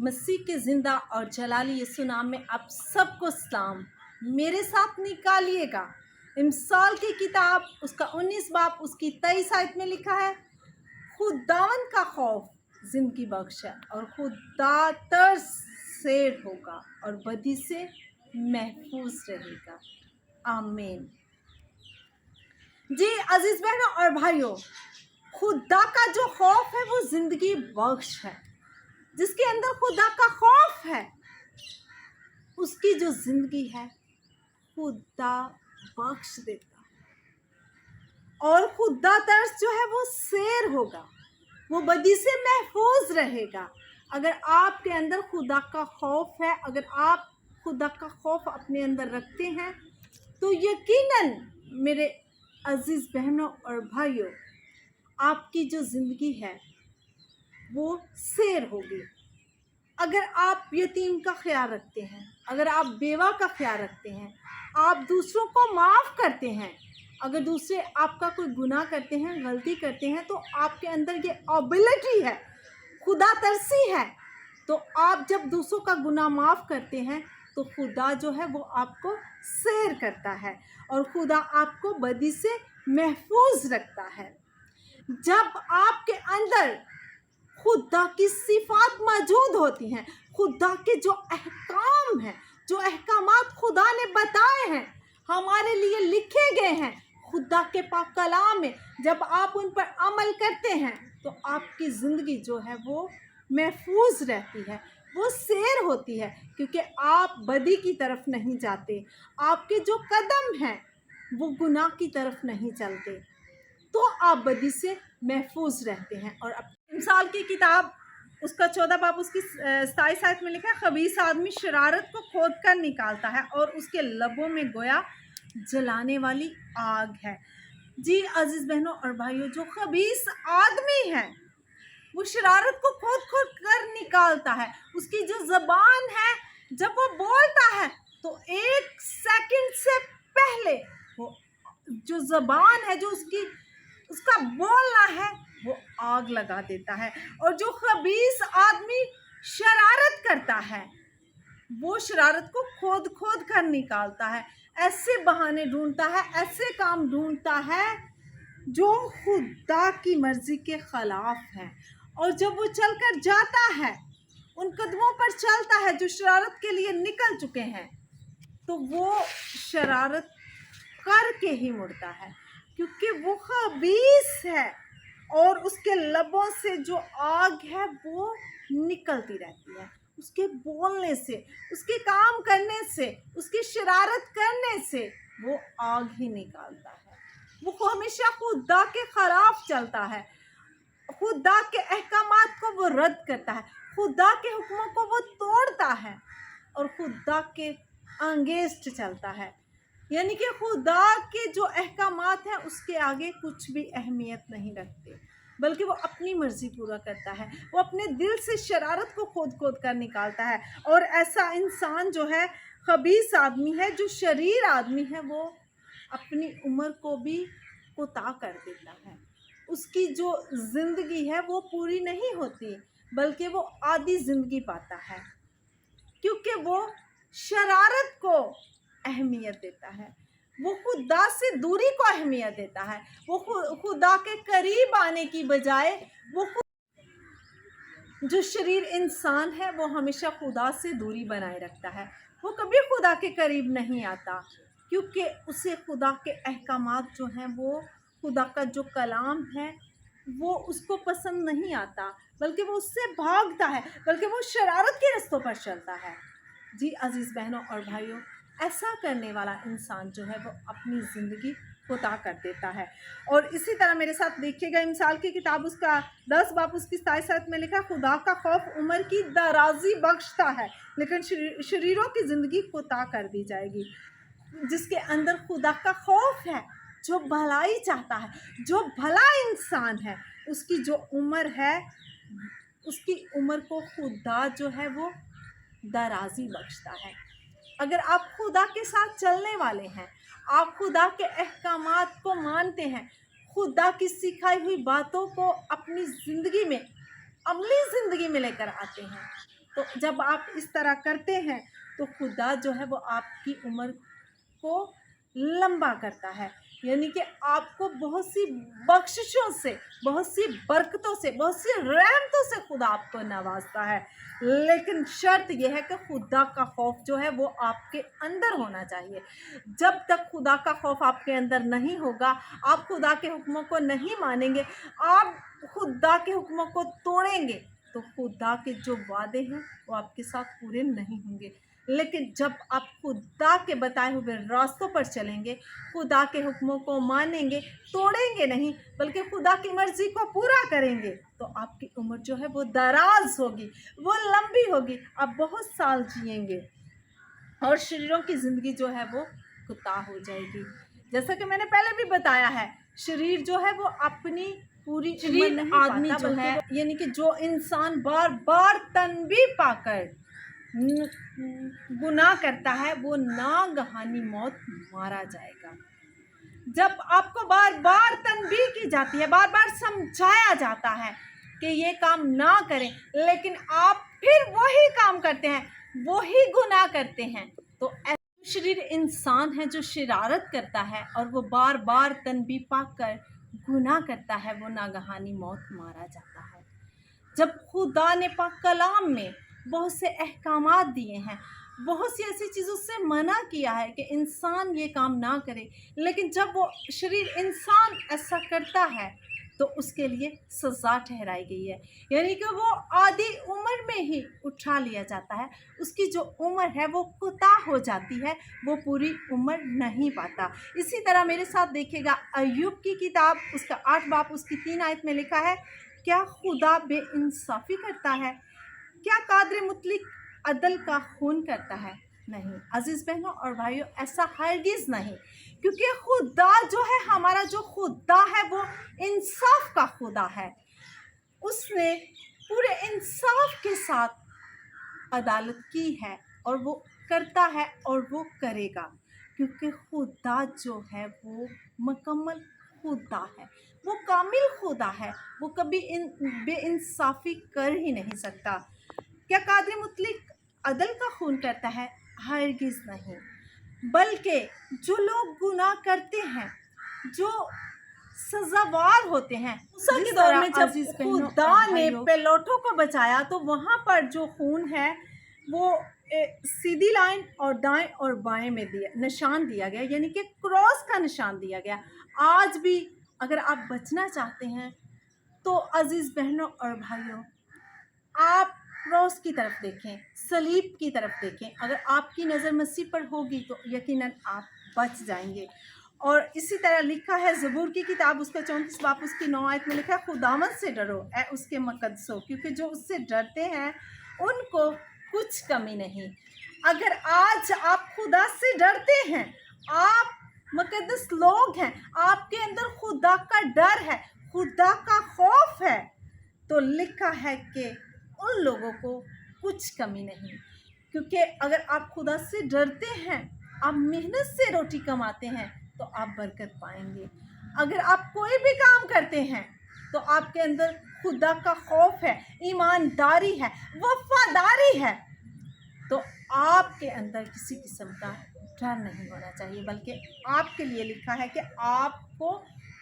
मसीह के ज़िंदा और जलाली यीशु नाम में आप सबको सलाम। मेरे साथ निकालिएगा इमसाल की किताब उसका 19 बाब उसकी 23 आयत में लिखा है, खुदावन का खौफ जिंदगी बख्श है और खुदा तरस शेर होगा और बदी से महफूज रहेगा। आमीन। जी अजीज बहनों और भाइयों, खुदा का जो खौफ है वो जिंदगी बख्श है। जिसके अंदर खुदा का खौफ है उसकी जो जिंदगी है खुदा बख्श देता है और खुदा तरस जो है वो शेर होगा, वो बदी से महफूज रहेगा। अगर आपके अंदर खुदा का खौफ है, अगर आप खुदा का खौफ अपने अंदर रखते हैं तो यकीनन मेरे अजीज बहनों और भाइयों, आपकी जो जिंदगी है वो शेर होगी। अगर आप यतीम का ख्याल रखते हैं, अगर आप बेवा का ख्याल रखते हैं, आप दूसरों को माफ़ करते हैं, अगर दूसरे आपका कोई गुनाह करते हैं, गलती करते हैं, तो आपके अंदर ये एबिलिटी है, खुदा तरसी है, तो आप जब दूसरों का गुनाह माफ़ करते हैं तो खुदा जो है वो आपको शेर करता है और खुदा आपको बदी से महफूज रखता है। जब आपके अंदर खुदा की सिफात मौजूद होती हैं, खुदा के जो अहकाम हैं, जो अहकामात खुदा ने बताए हैं, हमारे लिए लिखे गए हैं खुदा के पाक कलाम में, जब आप उन पर अमल करते हैं तो आपकी ज़िंदगी जो है वो महफूज रहती है, वो शेर होती है, क्योंकि आप बदी की तरफ नहीं जाते, आपके जो कदम हैं वो गुनाह की तरफ नहीं चलते, तो आप बदी से महफूज रहते हैं। और इमसाल की किताब उसका 14 बाब उसकी 27 आयत में लिखा है, खबीस आदमी शरारत को खोद कर निकालता है और उसके लबों में गोया जलाने वाली आग है। जी अजीज बहनों और भाइयों, जो खबीस आदमी है वो शरारत को खोद खोद कर निकालता है। उसकी जो ज़बान है, जब वो बोलता है तो एक सेकंड से पहले वो जो ज़बान है, जो उसका बोलना है, वो आग लगा देता है। और जो खबीस आदमी शरारत करता है वो शरारत को खोद खोद कर निकालता है, ऐसे बहाने ढूंढता है, ऐसे काम ढूंढता है जो खुदा की मर्जी के खिलाफ है। और जब वो चल कर जाता है, उन कदमों पर चलता है जो शरारत के लिए निकल चुके हैं, तो वो शरारत करके ही मुड़ता है, क्योंकि वो खबीस है और उसके लबों से जो आग है वो निकलती रहती है। उसके बोलने से, उसके काम करने से, उसकी शरारत करने से वो आग ही निकालता है। वो हमेशा खुदा के खिलाफ चलता है, खुदा के अहकामात को वो रद्द करता है, खुदा के हुक्मों को वो तोड़ता है और खुदा के अंगेंस्ट चलता है। यानी कि खुदा के जो अहकामात हैं उसके आगे कुछ भी अहमियत नहीं रखते, बल्कि वो अपनी मर्ज़ी पूरा करता है। वो अपने दिल से शरारत को खोद खोद कर निकालता है। और ऐसा इंसान जो है खबीस आदमी है, जो शरीर आदमी है, वो अपनी उम्र को भी कोताह कर देता है। उसकी जो ज़िंदगी है वो पूरी नहीं होती, बल्कि वो आधी ज़िंदगी पाता है, क्योंकि वो शरारत को अहमियत देता है, वो खुदा से दूरी को अहमियत देता है। वो खुदा के करीब आने की बजाय वो जो शरीर इंसान है वो हमेशा खुदा से दूरी बनाए रखता है, वो कभी खुदा के करीब नहीं आता, क्योंकि उसे खुदा के अहकामात जो हैं, वो खुदा का जो कलाम है वो उसको पसंद नहीं आता, बल्कि वो उससे भागता है, बल्कि वो शरारत के रास्तों पर चलता है। जी अजीज़ बहनों और भाइयों, ऐसा करने वाला इंसान जो है वो अपनी ज़िंदगी कोताह कर देता है। और इसी तरह मेरे साथ देखिएगा, इमसाल की किताब उसका 10 बाब उसकी 27 आयत में लिखा, खुदा का खौफ उम्र की दराजी बख्शता है, लेकिन शरीरों की ज़िंदगी कोताह कर दी जाएगी। जिसके अंदर खुदा का खौफ है, जो भलाई चाहता है, जो भला इंसान है, उसकी जो उम्र है, उसकी उम्र को खुदा जो है वो दराजी बख्शता है। अगर आप खुदा के साथ चलने वाले हैं, आप खुदा के अहकामात को मानते हैं, खुदा की सिखाई हुई बातों को अपनी ज़िंदगी में, अमली ज़िंदगी में लेकर आते हैं, तो जब आप इस तरह करते हैं तो खुदा जो है वो आपकी उम्र को लंबा करता है, यानी कि आपको बहुत सी बख्शिशों से, बहुत सी बरकतों से, बहुत सी रहमतों से खुदा आपको नवाजता है। लेकिन शर्त यह है कि खुदा का खौफ जो है वो आपके अंदर होना चाहिए। जब तक खुदा का खौफ आपके अंदर नहीं होगा, आप खुदा के हुक्मों को नहीं मानेंगे, आप खुदा के हुक्मों को तोड़ेंगे, तो खुदा के जो वादे हैं वो आपके साथ पूरे नहीं होंगे। लेकिन जब आप खुदा के बताए हुए रास्तों पर चलेंगे, खुदा के हुक्मों को मानेंगे, तोड़ेंगे नहीं बल्कि खुदा की मर्ज़ी को पूरा करेंगे, तो आपकी उम्र जो है वो दराज होगी, वो लंबी होगी, आप बहुत साल जिएंगे और शरीरों की ज़िंदगी जो है वो कोताह हो जाएगी। जैसा कि मैंने पहले भी बताया है, शरीर जो है वो अपनी पूरी उम्र नहीं आदमी जो है, यानी कि जो इंसान बार बार तनबीह पाकर गुनाह करता है वो नागहानी मौत मारा जाएगा। जब आपको बार बार तनबीह की जाती है, बार बार समझाया जाता है कि ये काम ना करें, लेकिन आप फिर वही काम करते हैं, वही गुनाह करते हैं, तो शरीर इंसान है जो शरारत करता है और वो बार बार तनबीह पाकर गुनाह करता है, वो नागहानी मौत मारा जाता है। जब खुदा ने पाक कलाम में बहुत से अहकामात दिए हैं, बहुत सी ऐसी चीज़ों से मना किया है कि इंसान ये काम ना करे, लेकिन जब वो शरीर इंसान ऐसा करता है तो उसके लिए सज़ा ठहराई गई है, यानी कि वो आधी उम्र में ही उठा लिया जाता है। उसकी जो उम्र है वो कोताह हो जाती है, वो पूरी उम्र नहीं पाता। इसी तरह मेरे साथ देखिएगा अय्यूब की किताब, उसका 8 बाब उसकी 3 आयत में लिखा है, क्या खुदा बेइंसाफ़ी करता है? क्या कादिर मुतलक अदल का खून करता है? नहीं अजीज़ बहनों और भाइयों, ऐसा हरगिज़ नहीं, क्योंकि खुदा जो है, हमारा जो खुदा है वो इंसाफ का खुदा है। उसने पूरे इंसाफ के साथ अदालत की है और वो करता है और वो करेगा, क्योंकि खुदा जो है वो मुकम्मल खुदा है, वो कामिल खुदा है, वो कभी बेइंसाफ़ी कर ही नहीं सकता। क्या कादिर मुतलक अदल का खून करता है? हरगिज़ नहीं, बल्कि जो लोग गुनाह करते हैं, जो सज़ावार होते हैं, उसी दौर में जब खुदा ने पेलोटों को बचाया तो वहाँ पर जो खून है वो सीधी लाइन और दाएं और बाएं में निशान दिया गया, यानी कि क्रॉस का निशान दिया गया। आज भी अगर आप बचना चाहते हैं तो अजीज़ बहनों और भाइयों, आप क्रॉस की तरफ देखें, सलीब की तरफ देखें। अगर आपकी नज़र मसीह पर होगी तो यकीनन आप बच जाएंगे। और इसी तरह लिखा है ज़बूर की किताब, उसका 34 बाब उसकी 9 आयत में लिखा है, खुदावंद से डरो ऐ उसके मुक़द्दसों, क्योंकि जो उससे डरते हैं उनको कुछ कमी नहीं। अगर आज आप खुदा से डरते हैं, आप मुक़द्दस लोग हैं, आपके अंदर खुदा का डर है, खुदा का खौफ है, तो लिखा है कि उन लोगों को कुछ कमी नहीं। क्योंकि अगर आप खुदा से डरते हैं, आप मेहनत से रोटी कमाते हैं, तो आप बरकत पाएंगे। अगर आप कोई भी काम करते हैं तो आपके अंदर खुदा का खौफ है, ईमानदारी है, वफादारी है, तो आपके अंदर किसी किस्म का डर नहीं होना चाहिए, बल्कि आपके लिए लिखा है कि आपको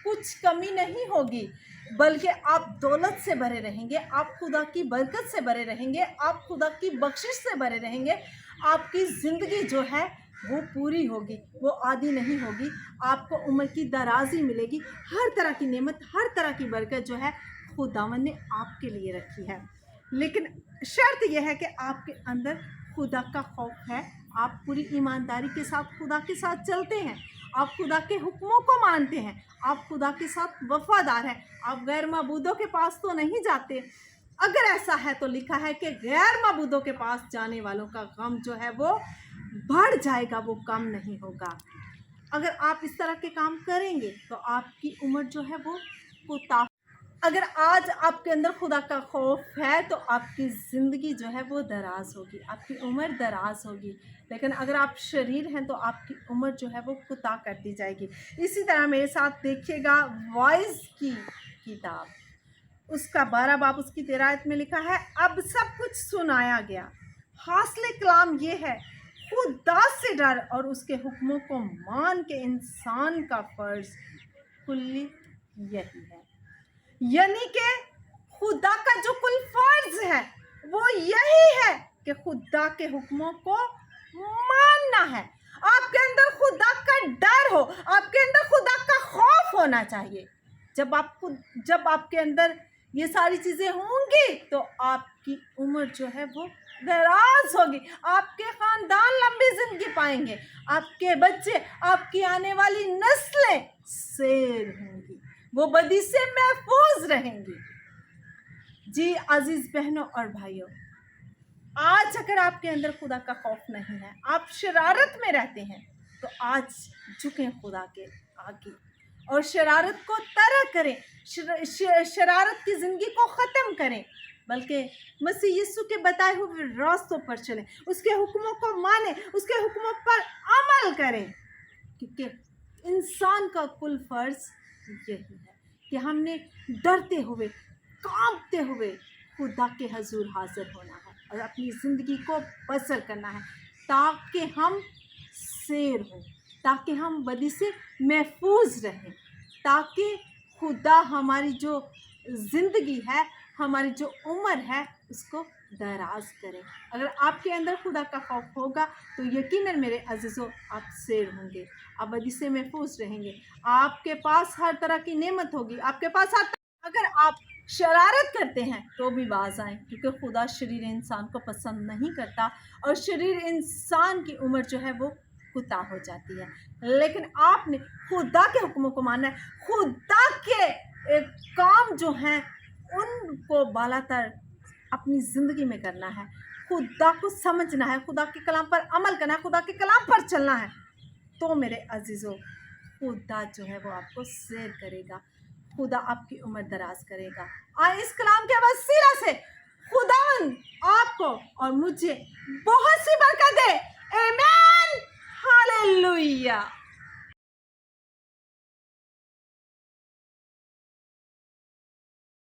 कुछ कमी नहीं होगी, बल्कि आप दौलत से भरे रहेंगे, आप खुदा की बरकत से भरे रहेंगे, आप खुदा की बख्शिश से भरे रहेंगे। आपकी ज़िंदगी जो है वो पूरी होगी, वो आधी नहीं होगी, आपको उम्र की दराज़ी मिलेगी, हर तरह की नेमत, हर तरह की बरकत जो है खुदावंद ने आपके लिए रखी है। लेकिन शर्त यह है कि आपके अंदर खुदा का खौफ है, आप पूरी ईमानदारी के साथ खुदा के साथ चलते हैं, आप खुदा के हुक्मों को मानते हैं, आप खुदा के साथ वफादार हैं, आप गैर माबूदों के पास तो नहीं जाते। अगर ऐसा है तो लिखा है कि गैर माबूदों के पास जाने वालों का गम जो है वो बढ़ जाएगा, वो कम नहीं होगा। अगर आप इस तरह के काम करेंगे तो आपकी उम्र जो है वो कोताह। अगर आज आपके अंदर खुदा का खौफ है तो आपकी ज़िंदगी जो है वो दराज होगी, आपकी उम्र दराज होगी। लेकिन अगर आप शरीर हैं तो आपकी उम्र जो है वो कोताह कर दी जाएगी। इसी तरह मेरे साथ देखिएगा वाइज की किताब, اس کا 12 باب اس کی 13 آیت میں لکھا ہے اب سب کچھ سنایا گیا. حاصل کلام یہ ہے خدا سے ڈر اور اس کے حکموں کو مان کے انسان کا فرض کلی یہی ہے. یعنی کہ خدا کا جو کل فرض ہے وہ یہی ہے کہ خدا کے حکموں کو ماننا ہے. آپ کے اندر خدا کا ڈر ہو, آپ کے اندر خدا کا خوف ہونا چاہیے. جب آپ کے اندر یہ ساری چیزیں ہوں گی تو آپ کی عمر جو ہے وہ دراز ہوگی, آپ کے خاندان لمبی زندگی پائیں گے, آپ کے بچے, آپ کی آنے والی نسلیں سیر ہوں گی, وہ بدی سے محفوظ رہیں گی. جی عزیز بہنوں اور بھائیوں, آج اگر آپ کے اندر خدا کا خوف نہیں ہے, آپ شرارت میں رہتے ہیں, تو آج جھکیں خدا کے آگے اور شرارت کو ترک کریں, شرارت کی زندگی کو ختم کریں, بلکہ مسیح یسوع کے بتائے ہوئے راستوں پر چلیں, اس کے حکموں کو مانیں, اس کے حکموں پر عمل کریں. کیونکہ انسان کا کل فرض یہی ہے کہ ہم نے ڈرتے ہوئے, کانپتے ہوئے خدا کے حضور حاضر ہونا ہے اور اپنی زندگی کو بسر کرنا ہے, تاکہ ہم سیر ہوں, تاکہ ہم بدی سے محفوظ رہیں, تاکہ خدا ہماری جو زندگی ہے, ہماری جو عمر ہے, اس کو دراز کرے. اگر آپ کے اندر خدا کا خوف ہوگا تو یقیناً میرے عزیزوں آپ سیر ہوں گے, آپ بدی سے محفوظ رہیں گے, آپ کے پاس ہر طرح کی نعمت ہوگی, آپ کے پاس اگر آپ شرارت کرتے ہیں تو بھی باز آئیں, کیونکہ خدا شریر انسان کو پسند نہیں کرتا اور شریر انسان کی عمر جو ہے وہ کوتاہ ہو جاتی ہے. لیکن آپ نے خدا کے حکموں کو ماننا ہے, خدا کے کام جو ہیں ان کو بالاتر اپنی زندگی میں کرنا ہے, خدا کو سمجھنا ہے, خدا کے کلام پر عمل کرنا ہے, خدا کے کلام پر چلنا ہے, تو میرے عزیزوں خدا جو ہے وہ آپ کو سیر کرے گا, خدا آپ کی عمر دراز کرے گا. اس کلام کے وسیلہ سے خداوند آپ کو اور مجھے بہت سی برکت دے. آمین. ہاللویہ.